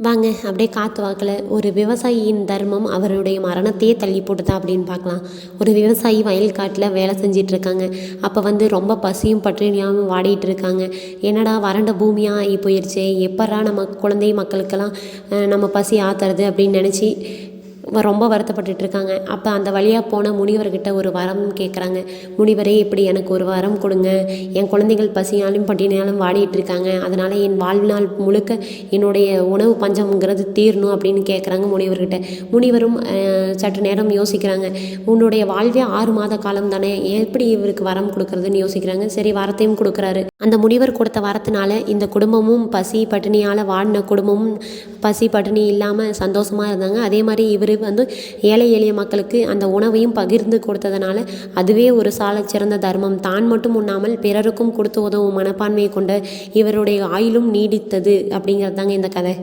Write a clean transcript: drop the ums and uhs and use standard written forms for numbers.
வாங்க அப்படியே காத்து வாக்கில் ஒரு விவசாயியின் தர்மம் அவருடைய மரணத்தையே தள்ளி போட்டுதா அப்படின்னு பார்க்கலாம். ஒரு விவசாயி வயல் காட்டில் வேலை செஞ்சிட்ருக்காங்க. அப்போ ரொம்ப பசியும் பட்டினியாகவும் வாடிட்டு இருக்காங்க. என்னடா வறண்ட பூமியாக ஆகி போயிடுச்சே, எப்பட்றா நம்ம குழந்தை மக்களுக்கெல்லாம் நம்ம பசி ஆத்துறது அப்படின்னு நினச்சி ரொம்ப வருத்தப்பட்டுட்டு இருக்காங்க. அப்போ அந்த வழியாக போன முனிவர்கிட்ட ஒரு வரம் கேட்குறாங்க. முனிவரே, இப்படி எனக்கு ஒரு வரம் கொடுங்க, என் குழந்தைகள் பசியாலும் பட்டினியாலும் வாடிட்டு இருக்காங்க, அதனால் என் வாழ்நாள் முழுக்க என்னுடைய உணவு பஞ்சம்ங்கிறது தீரணும் அப்படின்னு கேட்குறாங்க முனிவர்கிட்ட. முனிவரும் சற்று நேரம் யோசிக்கிறாங்க. உன்னுடைய வாழ்வே 6 மாத காலம் தானே, எப்படி இவருக்கு வரம் கொடுக்குறதுன்னு யோசிக்கிறாங்க. சரி, வரத்தையும் கொடுக்குறாரு. அந்த முனிவர் கொடுத்த வரத்தினால இந்த குடும்பமும் பசி பட்டினியால் வாடின குடும்பமும் பசி பட்டினி இல்லாமல் சந்தோஷமாக இருந்தாங்க. அதே மாதிரி இவர் ஏழை எளிய மக்களுக்கு அந்த உணவையும் பகிர்ந்து கொடுத்ததுனால அதுவே ஒரு சாலச் சிறந்த தர்மம். தான் மட்டும் உண்ணாமல் பிறருக்கும் கொடுத்து உதவும் மனப்பான்மையை கொண்ட இவருடைய ஆயுளும் நீடித்தது அப்படிங்கிறது தாங்க இந்த கதை.